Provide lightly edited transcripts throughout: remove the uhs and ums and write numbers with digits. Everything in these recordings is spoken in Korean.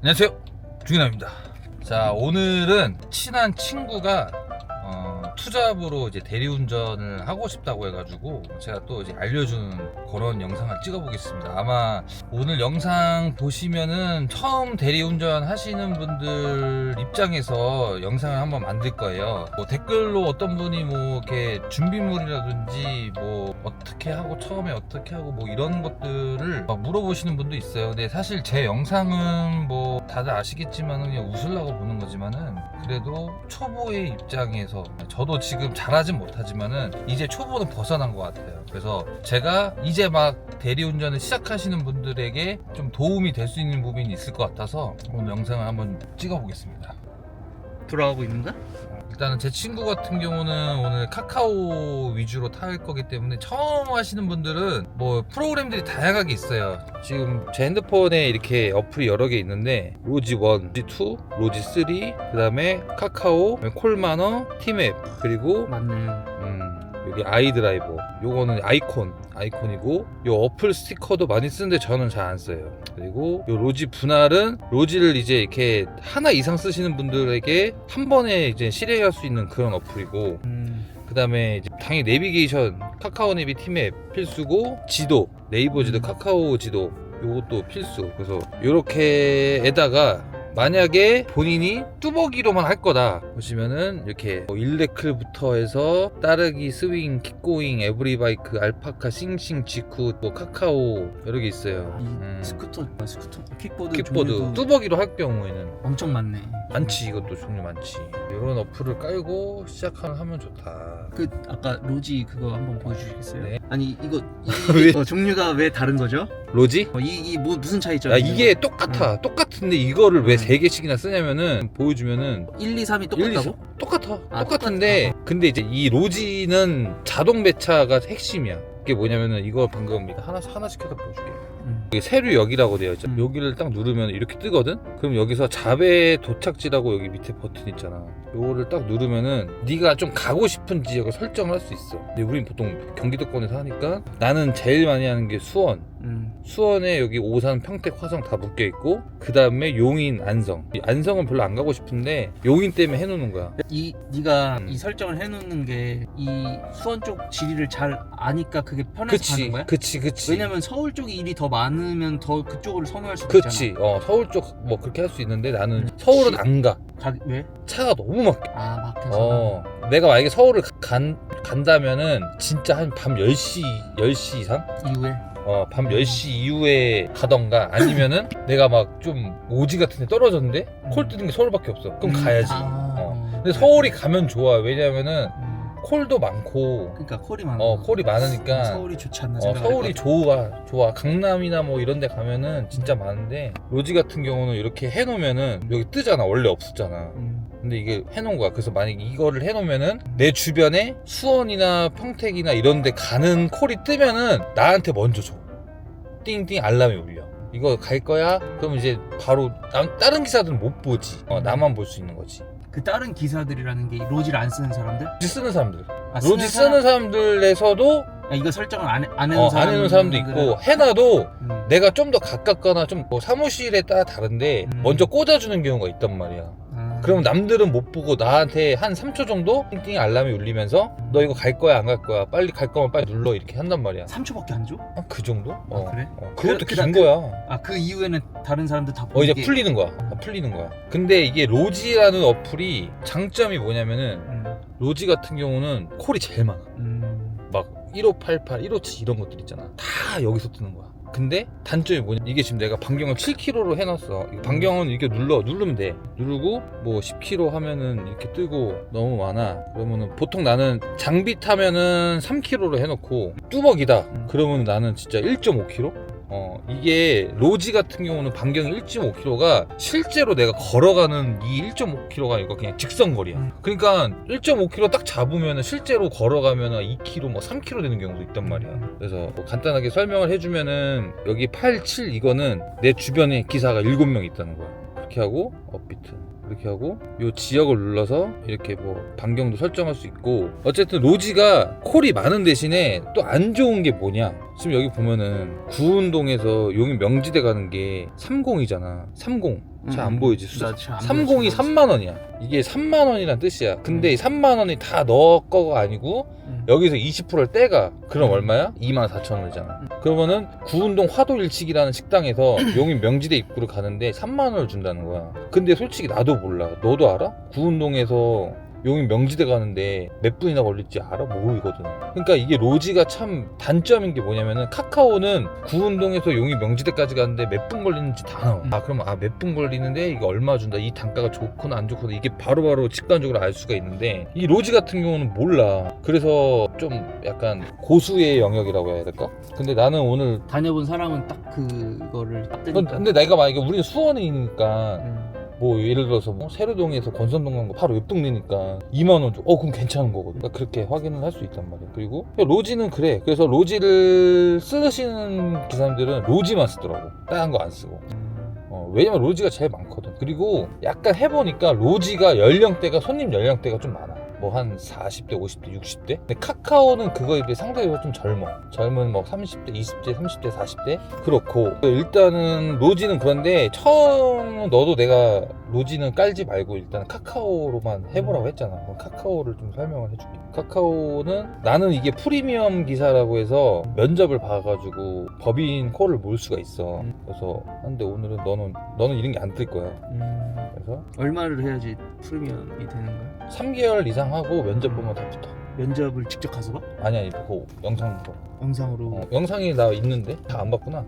안녕하세요, 중인아입니다. 자, 오늘은 친한 친구가 투잡으로 이제 대리운전을 하고 싶다고 해가지고 제가 또 이제 알려주는 그런 영상을 찍어보겠습니다. 아마 오늘 영상 보시면은 처음 대리운전 하시는 분들 입장에서 영상을 한번 만들 거예요. 뭐 댓글로 어떤 분이 뭐 이렇게 준비물이라든지 뭐 어떻게 하고 처음에 어떻게 하고 뭐 이런 것들을 막 물어보시는 분도 있어요. 근데 사실 제 영상은 뭐 다들 아시겠지만은 그냥 웃으려고 보는 거지만은 그래도 초보의 입장에서 저도 지금 잘하진 못하지만은 이제 초보는 벗어난 것 같아요. 그래서 제가 이제 막 대리운전을 시작하시는 분들에게 좀 도움이 될 수 있는 부분이 있을 것 같아서 오늘 영상을 한번 찍어보겠습니다. 돌아가고 있는 거야? 일단은 제 친구 같은 경우는 오늘 카카오 위주로 탈 거기 때문에 처음 하시는 분들은 뭐 프로그램들이 다양하게 있어요. 지금 제 핸드폰에 이렇게 어플이 여러 개 있는데 로지 1, 로지 2, 로지 3, 그 다음에 카카오, 콜마너, 티맵, 그리고 맞네. 여기 아이드라이버, 요거는 아이콘이고, 요 어플 스티커도 많이 쓰는데 저는 잘 안 써요. 그리고 요 로지 분할은 로지를 이제 이렇게 하나 이상 쓰시는 분들에게 한 번에 이제 실행할 수 있는 그런 어플이고, 그 다음에 당연히 내비게이션, 카카오 내비 티맵 필수고, 지도, 네이버 지도, 카카오 지도 요것도 필수. 그래서 요렇게에다가 만약에 본인이 뚜벅이로만 할 거다 보시면은 이렇게 뭐 일레클부터 해서 따르기, 스윙, 킥고잉, 에브리바이크, 알파카, 싱싱, 지쿠, 뭐 카카오 여러 개 있어요. 스쿠터, 킥보드 킥보드 뚜벅이로 할 경우에는 엄청 많네. 많지. 이것도 종류 많지. 이런 어플을 깔고 시작하면 좋다. 그 아까 로지 그거 한번 보여주시겠어요? 네. 아니 이거 왜? 종류가 왜 다른 거죠? 로지? 이 뭐 무슨 차이죠? 야, 이게 똑같아. 똑같은데 이거를 왜 3개씩이나 쓰냐면은 보여주면은 1, 2, 3이 1, 2, 똑같다고? 3. 똑같아. 아, 똑같은데 똑같아. 근데 이제 이 로지는 자동 배차가 핵심이야. 이게 뭐냐면은 이거 방금 이거 하나씩 해서 보여줄게. 이게 세류역이라고 되어 있죠. 여기를 딱 누르면 이렇게 뜨거든. 그럼 여기서 자배 도착지라고 여기 밑에 버튼 있잖아. 요거를 딱 누르면은 네가 좀 가고 싶은 지역을 설정을 할 수 있어. 근데 우린 보통 경기도권에서 하니까 나는 제일 많이 하는 게 수원. 수원에 여기 오산, 평택, 화성 다 묶여 있고, 그 다음에 용인, 안성. 이 안성은 별로 안 가고 싶은데 용인 때문에 해놓는 거야. 네가 이 설정을 해놓는 게 이 수원 쪽 지리를 잘 아니까 그게 편해서 가는 거야? 그치. 왜냐면 서울 쪽이 일이 더 많으면 더 그쪽으로 선호할 수도 그치. 있잖아. 서울 쪽 뭐 그렇게 할 수 있는데 나는 서울은 안 가. 왜? 차가 너무 막혀. 아 막혀서. 내가 만약에 서울을 간다면은 진짜 한 밤 10시 이상? 이후에 밤 10시 이후에 가던가 아니면은 내가 막 좀 오지 같은 데 떨어졌는데 콜 뜨는 게 서울밖에 없어. 그럼 가야지. 근데 서울이 가면 좋아. 왜냐면은 콜도 많고, 그러니까 콜이 많아. 콜이 많으니까 서울이 좋지 않나 생각할 서울이 좋아. 강남이나 뭐 이런 데 가면은 진짜 많은데, 로지 같은 경우는 이렇게 해놓으면은 여기 뜨잖아. 원래 없었잖아. 근데 이게 해놓은 거야. 그래서 만약에 이거를 해놓으면은 내 주변에 수원이나 평택이나 이런 데 가는 콜이 뜨면은 나한테 먼저 줘. 띵띵 알람이 울려. 이거 갈 거야? 그럼 이제 바로 다른 기사들은 못 보지. 나만 볼 수 있는 거지. 그 다른 기사들이라는 게 로지를 안 쓰는 사람들? 로지 쓰는 사람들. 아, 로지 쓰는 사람들에서도 야, 이거 설정을 안 해놓은 안 해놓은 사람도 있고, 해놔도 음. 내가 좀 더 가깝거나 좀 뭐 사무실에 따라 다른데 먼저 꽂아주는 경우가 있단 말이야. 그러면 남들은 못 보고 나한테 한 3초 정도 띵띵 알람이 울리면서 너 이거 갈 거야 안 갈 거야, 빨리 갈 거면 빨리 눌러, 이렇게 한단 말이야. 3초밖에 안 줘? 그 정도? 그래? 그것도 긴 거야. 그 이후에는 다른 사람들 다 이제 보이게. 풀리는 거야. 근데 이게 로지라는 어플이 장점이 뭐냐면은 로지 같은 경우는 콜이 제일 많아. 막 1588, 1577 이런 것들 있잖아. 다 여기서 뜨는 거야. 근데 단점이 뭐냐, 이게 지금 내가 반경을 7km로 해놨어. 반경은 이렇게 누르면 돼. 누르고 뭐 10km 하면은 이렇게 뜨고, 너무 많아 그러면은 보통 나는 장비 타면은 3km로 해놓고, 뚜벅이다 그러면 나는 진짜 1.5km? 이게 로지 같은 경우는 반경이 1.5km가 실제로 내가 걸어가는 이 1.5km가 이거 그냥 직선거리야. 그러니까 1.5km 딱 잡으면 실제로 걸어가면 2km, 뭐 3km 되는 경우도 있단 말이야. 그래서 뭐 간단하게 설명을 해주면은 여기 8, 7 이거는 내 주변에 기사가 7명 있다는 거야. 그렇게 하고 업비트 이렇게 하고 요 지역을 눌러서 이렇게 뭐 반경도 설정할 수 있고, 어쨌든 로지가 콜이 많은 대신에 또 안 좋은 게 뭐냐, 지금 여기 보면은 구운동에서 용인 명지대 가는 게 30이잖아. 30 잘 안 보이지 숫자. 30이 3만원이야. 이게 3만원이란 뜻이야. 근데 3만원이 다 너 거가 아니고 여기서 20%를 떼가. 그럼 얼마야? 24,000원이잖아. 그러면은 구운동 화도일식이라는 식당에서 용인 명지대 입구를 가는데 3만원을 준다는 거야. 근데 솔직히 나도 몰라. 너도 알아? 구운동에서 용인 명지대 가는데 몇 분이나 걸릴지 알아? 모르거든. 그러니까 이게 로지가 참 단점인 게 뭐냐면은, 카카오는 구운동에서 용인 명지대까지 가는데 몇 분 걸리는지 다 나와. 그럼 몇 분 걸리는데 이거 얼마 준다, 이 단가가 좋구나 안 좋구나, 이게 바로바로 직관적으로 알 수가 있는데, 이 로지 같은 경우는 몰라. 그래서 좀 약간 고수의 영역이라고 해야 될까? 근데 나는 오늘 다녀본 사람은 딱 그거를 딱 뜨니까. 근데 내가 만약에 우리는 수원이니까 뭐 예를 들어서 뭐 세로동에서 권선동 간 거 바로 옆 동네니까 2만원 줘. 그럼 괜찮은 거거든. 그러니까 그렇게 확인을 할 수 있단 말이야. 그리고 로지는 그래. 그래서 로지를 쓰시는 기사님들은 로지만 쓰더라고. 다른 거 안 쓰고. 왜냐면 로지가 제일 많거든. 그리고 약간 해보니까 로지가 연령대가, 손님 연령대가 좀 많아. 뭐 한 40대, 50대, 60대? 근데 카카오는 그거에 비해 상대적으로 좀 젊은 뭐 30대, 20대, 30대, 40대? 그렇고, 일단은 로지는 그런데 처음 너도 내가 로지는 깔지 말고 일단 카카오로만 해보라고 했잖아. 그럼 카카오를 좀 설명을 해줄게. 카카오는 나는 이게 프리미엄 기사라고 해서 면접을 봐가지고 법인 콜을 몰 수가 있어. 그래서 근데 오늘은 너는 이런 게 안 뜰 거야. 그래서 얼마를 해야지 프리미엄이 되는 거야? 3개월 이상 하고 면접 보면 다 붙어. 면접을 직접 가서 봐? 아니 그거 영상으로. 영상으로. 영상이 나 있는데 다 안 봤구나.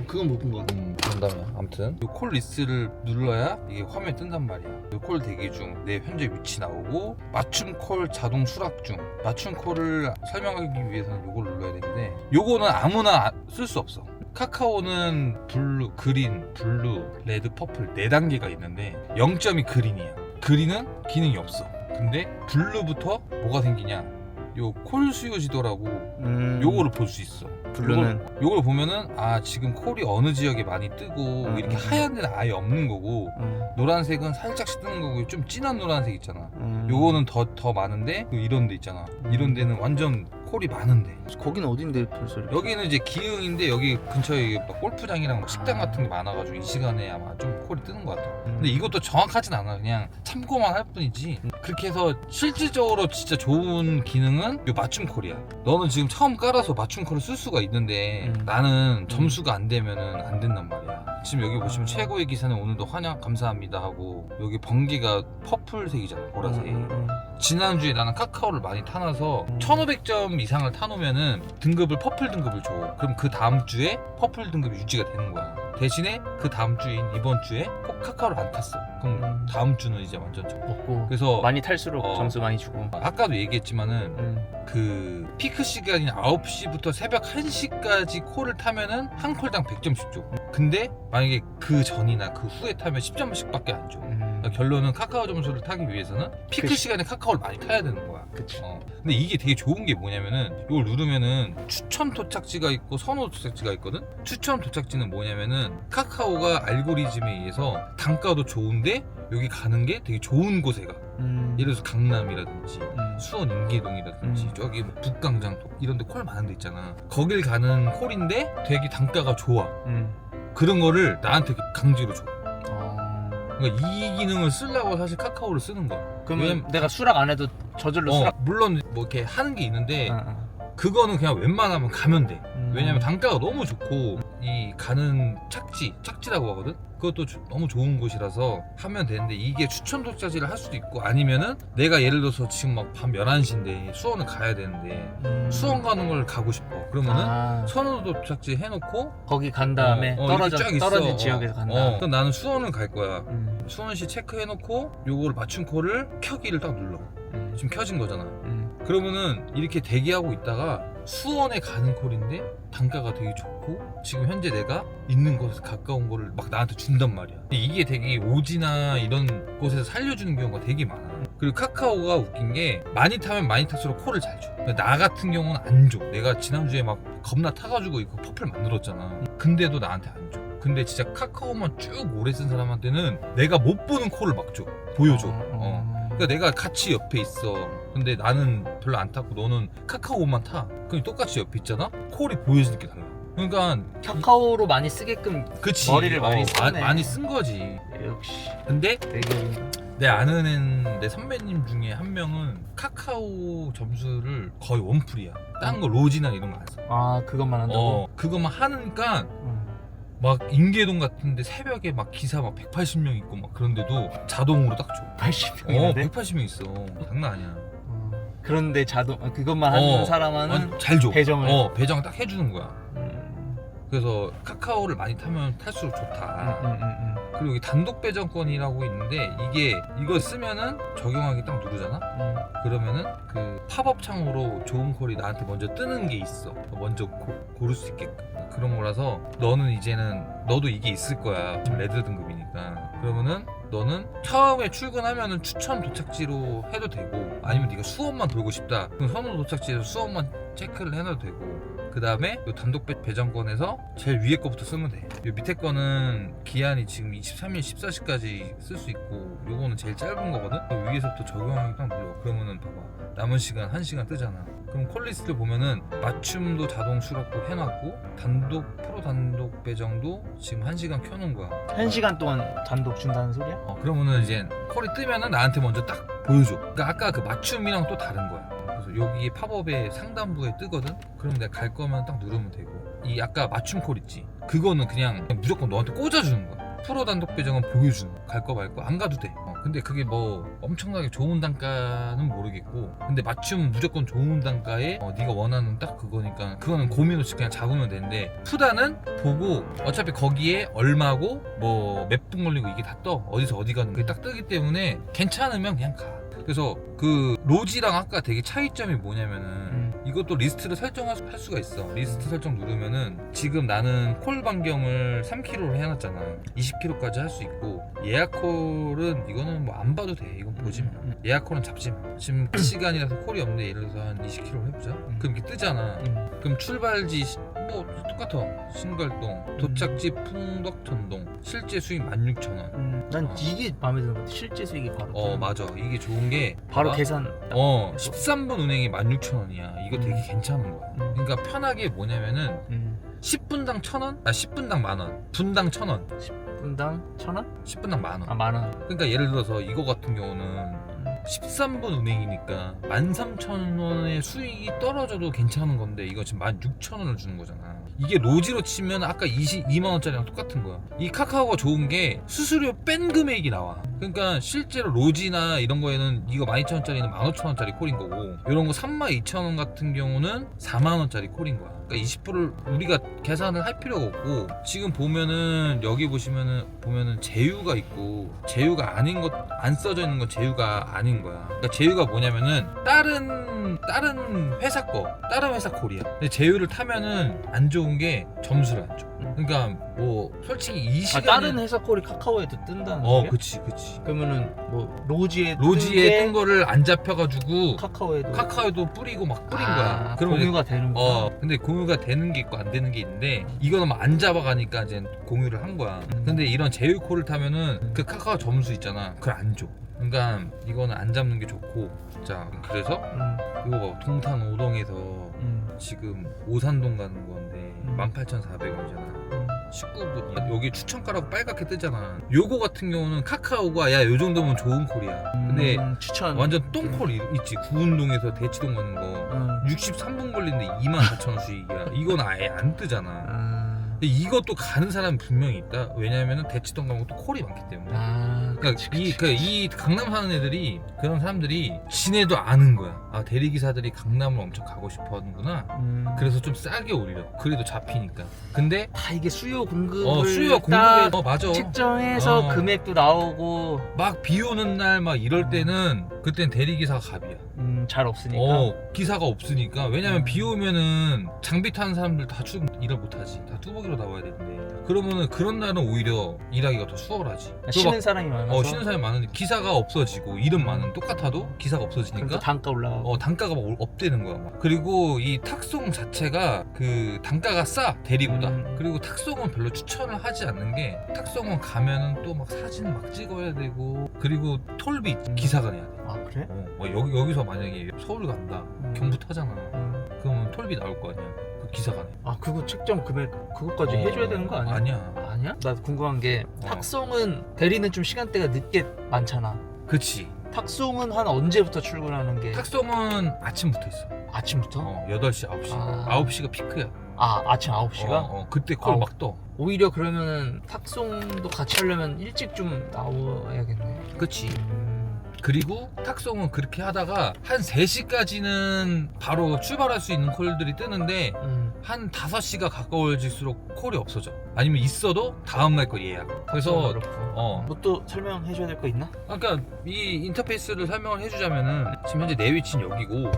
그건 못 본 거 같아. 농담이야. 아무튼 이 콜 리스트를 눌러야 이게 화면에 뜬단 말이야. 이 콜 대기 중, 내 현재 위치 나오고, 맞춤 콜 자동 수락 중. 맞춤 콜을 설명하기 위해서는 이걸 눌러야 되는데, 요거는 아무나 쓸 수 없어. 카카오는 블루, 그린, 블루, 레드, 퍼플 4단계가 있는데 0점이 그린이야. 그린은 기능이 없어. 근데 블루부터 뭐가 생기냐, 요 콜 수요 지도라고 요거를 볼 수 있어. 블루는 요걸 보면은 지금 콜이 어느 지역에 많이 뜨고, 이렇게 하얀 데는 아예 없는 거고, 노란색은 살짝씩 뜨는 거고, 좀 진한 노란색 있잖아. 요거는 더 많은데 이런 데 있잖아. 이런 데는 완전 콜이 많은데. 거긴 어딘데 벌써 이렇게? 여기는 이제 기흥인데 여기 근처에 막 골프장이랑 막 식당 같은 게 많아가지고 이 시간에 아마 좀 콜이 뜨는 것 같아. 근데 이것도 정확하진 않아. 그냥 참고만 할 뿐이지. 그렇게 해서 실질적으로 진짜 좋은 기능은 요 맞춤 콜이야. 너는 지금 처음 깔아서 맞춤 콜을 쓸 수가 있는데 나는 점수가 안 되면은 안 된단 말이야. 지금 여기 보시면 최고의 기사는 오늘도 환영 감사합니다 하고, 여기 번개가 퍼플색이잖아, 보라색. 지난주에 나는 카카오를 많이 타놔서 1500점 이상을 타놓으면은 등급을 퍼플 등급을 줘. 그럼 그 다음 주에 퍼플 등급이 유지가 되는 거야. 대신에 그 다음 주인 이번 주에 꼭 카카오를 안 탔어. 그럼 다음 주는 이제 완전 없고, 그래서 많이 탈수록 점수 많이 주고. 아까도 얘기했지만은 그 피크 시간인 9시부터 새벽 1시까지 콜을 타면은 한 콜당 100점씩 줘. 근데 만약에 그 전이나 그 후에 타면 10점씩 밖에 안 줘. 그러니까 결론은 카카오 점수를 타기 위해서는 피크 시간에 카카오를 많이 타야 되는 거야. 그치. 근데 이게 되게 좋은 게 뭐냐면은, 이걸 누르면은 추천 도착지가 있고 선호 도착지가 있거든. 추천 도착지는 뭐냐면은 카카오가 알고리즘에 의해서 단가도 좋은데 여기 가는 게 되게 좋은 곳에 가. 예를 들어서 강남이라든지 수원 인계동이라든지 저기 뭐 북강장 이런 데 콜 많은 데 있잖아. 거길 가는 콜인데 되게 단가가 좋아. 그런 거를 나한테 강제로 줘. 그러니까 이 기능을 쓰려고 사실 카카오를 쓰는 거야. 그러면 내가 수락 안 해도 저절로 수락. 물론 뭐 이렇게 하는 게 있는데 그거는 그냥 웬만하면 가면 돼. 왜냐면 단가가 너무 좋고, 이 가는 착지라고 하거든. 그것도 너무 좋은 곳이라서 하면 되는데, 이게 추천 도착지를 할 수도 있고, 아니면은 내가 예를 들어서 지금 막 밤 11시인데 수원을 가야 되는데 수원 가는 걸 가고 싶어. 그러면은 선호 도착지 해놓고 거기 간 다음에 떨어진 지역에서 간다. 그럼 나는 수원을 갈 거야. 수원시 체크해놓고 요거를 맞춤 콜을 켜기를 딱 눌러. 지금 켜진 거잖아. 그러면은 이렇게 대기하고 있다가 수원에 가는 콜인데 단가가 되게 좋고, 지금 현재 내가 있는 곳에서 가까운 거를 막 나한테 준단 말이야. 이게 되게 오지나 이런 곳에서 살려주는 경우가 되게 많아. 그리고 카카오가 웃긴 게 많이 타면 많이 탈수록 콜을 잘 줘. 나 같은 경우는 안 줘. 내가 지난주에 막 겁나 타가지고 이거 퍼플 만들었잖아. 근데도 나한테 안 줘. 근데 진짜 카카오만 쭉 오래 쓴 사람한테는 내가 못 보는 콜을 막 줘. 보여줘. 그러니까 내가 같이 옆에 있어. 근데 나는 별로 안 탔고 너는 카카오만 타. 그럼 똑같이 옆에 있잖아? 콜이 보여지는 게 달라. 그러니까 카카오로 많이 쓰게끔 그치. 머리를 많이 쓰네. 많이 쓴 거지. 역시 근데 대결인가? 내 아는 내 선배님 중에 한 명은 카카오 점수를 거의 원풀이야. 딴 거 로지나 이런 거 안 써. 아 그것만 한다고? 그것만 하니까 막 인계동 같은데 새벽에 막 기사 막 180명 있고 막 그런데도 자동으로 딱 줘. 80명인데? 180명 있어. 장난 아니야. 그런데 그것만 하는 사람은 잘 줘. 배정을? 배정 딱 해주는 거야. 그래서 카카오를 많이 타면 탈수록 좋다. 그리고 여기 단독 배정권이라고 있는데 이거 쓰면은 적용하기 딱 누르잖아. 그러면은 그 팝업 창으로 좋은 콜이 나한테 먼저 뜨는 게 있어. 먼저 고를 수 있게끔 그런 거라서 너도 이게 있을 거야. 지금 레드 등급이니까. 그러면은 너는 처음에 출근하면은 추천 도착지로 해도 되고, 아니면 네가 수원만 돌고 싶다 그럼 선호 도착지에서 수원만 체크를 해놔도 되고, 그 다음에 단독 배정권에서 제일 위에 거부터 쓰면 돼. 요 밑에 거는 기한이 지금 23일 14시까지 쓸 수 있고, 요거는 제일 짧은 거거든. 위에서부터 적용하기 딱 눌러. 그러면은 봐봐, 남은 시간 1시간 뜨잖아. 그럼 콜리스트를 보면은 맞춤도 자동 수락도 해놨고, 프로 단독 배정도 지금 1시간 켜놓은 거야. 1시간 동안 단독 준다는 소리야? 그러면은 이제 콜이 뜨면은 나한테 먼저 딱 보여줘. 그러니까 아까 그 맞춤이랑 또 다른 거야. 그래서 여기 팝업에 상단부에 뜨거든? 그럼 내가 갈 거면 딱 누르면 되고, 이 아까 맞춤 콜 있지? 그거는 그냥 무조건 너한테 꽂아주는 거야. 프로 단독 배정은 보여주는 거야. 갈 거 말고 안 가도 돼. 근데 그게 뭐 엄청나게 좋은 단가는 모르겠고, 근데 맞춤 무조건 좋은 단가에 네가 원하는 딱 그거니까 그거는 고민 없이 그냥 잡으면 되는데, 푸다는 보고 어차피 거기에 얼마고 뭐 몇 분 걸리고 이게 다 떠. 어디서 어디 가는 게 딱 뜨기 때문에 괜찮으면 그냥 가. 그래서 그 로지랑 아까 되게 차이점이 뭐냐면은 이것도 리스트를 설정할 수가 있어. 리스트 설정 누르면은 지금 나는 콜 반경을 3kg로 해놨잖아. 20kg까지 할 수 있고, 예약 콜은 이거는 뭐 안 봐도 돼. 이건 보지 마. 예약 콜은 잡지 마. 지금 그 시간이라서 콜이 없는데 예를 들어서 한 20kg 해보자. 그럼 이게 뜨잖아. 그럼 출발지 뭐 똑같아. 신갈동, 도착지 풍덕천동, 실제 수익 16,000원. 난 이게 마음에 드는 것 같아. 실제 수익이 바로 맞아. 이게 좋은 게 바로 봐봐. 계산 13분 운행이 16,000원이야. 이거 되게 괜찮은 거야. 그러니까 편하게 뭐냐면은 10분당 1,000원? 10분당 만원. 분당 1,000원. 10분당 1,000원? 10분당 만원. 만원. 그러니까 예를 들어서 이거 같은 경우는 13분 운행이니까 13,000원의 수익이 떨어져도 괜찮은 건데, 이거 지금 16,000원을 주는 거잖아. 이게 로지로 치면 아까 22만원짜리랑 똑같은 거야. 이 카카오가 좋은 게 수수료 뺀 금액이 나와. 그러니까 실제로 로지나 이런 거에는 이거 12,000원짜리는 15,000원짜리 콜인 거고, 이런 거 32,000원 같은 경우는 4만원짜리 콜인 거야. 그러니까 20%를 우리가 계산을 할 필요가 없고, 지금 보면은 여기 보시면은 제휴가 있고, 제휴가 아닌 것, 안 써져 있는 건 제휴가 아닌 거야. 그러니까 제휴가 뭐냐면은 다른 회사 콜이야. 근데 제휴를 타면은 안 좋은 게 점수를 안 줘. 그러니까 뭐 솔직히 이 시간에 다른 회사 콜이 카카오에도 뜬다는 거야? 그치. 그러면은 뭐 로지에 뜬 거를 안 잡혀가지고 카카오에도 뿌리고 막 뿌린 거야. 그러면 공유가 되는 거야. 근데 공유가 되는 게 있고 안 되는 게 있는데, 이거는 뭐 안 잡아가니까 이제 공유를 한 거야. 근데 이런 제휴 콜을 타면은 그 카카오 점수 있잖아. 그걸 안 줘. 그러니까 이거는 안 잡는 게 좋고. 자, 그래서 이거 봐. 동탄 5동에서 지금 오산동 가는 건데 18,400원이잖아. 19분. 여기 추천가라고 빨갛게 뜨잖아. 요거 같은 경우는 카카오가 야, 요 정도면 좋은 콜이야. 근데 추천 완전 똥콜 있지. 구운동에서 대치동 가는 거 63분 걸리는데 24,000원 수익이야. 이건 아예 안 뜨잖아. 근데 이것도 가는 사람은 분명히 있다. 왜냐면은 대치동 가면 또 콜이 많기 때문에. 그러니까 이 강남 사는 애들이, 그런 사람들이 지네도 아는 거야. 아, 대리기사들이 강남을 엄청 가고 싶어 하는구나. 그래서 좀 싸게 올려. 그래도 잡히니까. 근데 다 이게 수요 공급을 수요와 공급에 맞아. 책정해서 금액도 나오고, 막 비 오는 날 막 이럴 때는 그땐 대리기사가 갑이야. 잘 없으니까. 기사가 없으니까. 왜냐면 비 오면은 장비 타는 사람들 다 출근 일을 못하지. 다 뚜벅이로 나와야 되는데. 그러면은 그런 날은 오히려 일하기가 더 수월하지. 쉬는 사람이 많아서. 쉬는 사람이 많은데 기사가 없어지고 일은 많은 똑같아도 기사가 없어지니까 그러니까 단가 올라가고. 단가가 막 업되는 거야. 막. 그리고 이 탁송 자체가 그 단가가 싸 대리보다. 그리고 탁송은 별로 추천을 하지 않는 게 탁송은 가면은 또 막 사진 막 찍어야 되고 그리고 톨비 기사가 내야 돼. 아 그래? 여기서 만약에 서울 간다 경부 타잖아. 그러면 톨비 나올 거 아니야. 그 기사가 내. 아 그거 책정 금액 그것까지 해줘야 되는 거 아니야? 아니야. 아니야? 나 궁금한 게 탁송은 대리는 좀 시간대가 늦게 많잖아. 그치. 탁송은 한 언제부터 출근하는 게? 탁송은 아침부터 있어. 아침부터? 8시, 9시. 9시가 피크야. 아침 9시가? 그때 콜 막 떠. 오히려 그러면은 탁송도 같이 하려면 일찍 좀 나와야겠네. 그치. 그리고 탁송은 그렇게 하다가 한 3시까지는 바로 출발할 수 있는 콜들이 뜨는데 한 5시가 가까워질수록 콜이 없어져. 아니면 있어도 다음날 거 예약. 그래서 어렵고. 뭐 또 설명해줘야 될 거 있나? 그러니까 이 인터페이스를 설명을 해주자면은 지금 현재 내 위치는 여기고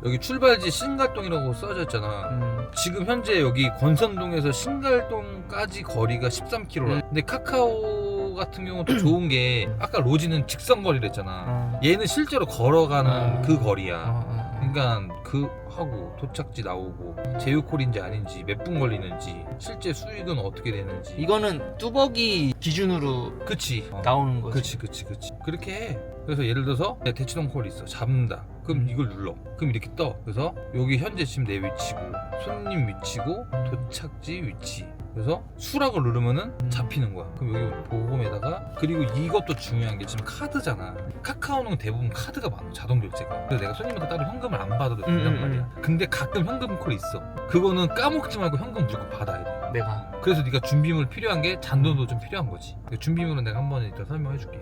여기 출발지 신갈동이라고 써져 있잖아. 지금 현재 여기 권선동에서 신갈동까지 거리가 13km라. 근데 카카오 같은 경우는 또 좋은 게 아까 로지는 직선 거리를 했잖아. 얘는 실제로 걸어가는 그 거리야. 그러니까 그 하고 도착지 나오고 제휴콜인지 아닌지 몇 분 걸리는지 실제 수익은 어떻게 되는지 이거는 뚜벅이 기준으로 그치 나오는 거지. 그치 그렇게 해. 그래서 예를 들어서 대치동 콜이 있어. 잡는다. 그럼 이걸 눌러. 그럼 이렇게 떠. 그래서 여기 현재 지금 내 위치고 손님 위치고 도착지 위치. 그래서 수락을 누르면은 잡히는 거야. 그럼 여기 보험에다가 그리고 이것도 중요한 게 지금 카드잖아. 카카오는 대부분 카드가 많아. 자동 결제가. 그래서 내가 손님한테 따로 현금을 안 받아도 된단 말이야. 근데 가끔 현금 콜이 있어. 그거는 까먹지 말고 현금 무조건 받아야 돼. 내가. 그래서 네가 준비물 필요한 게 잔돈도 좀 필요한 거지. 그 준비물은 내가 한번 이따 설명해 줄게.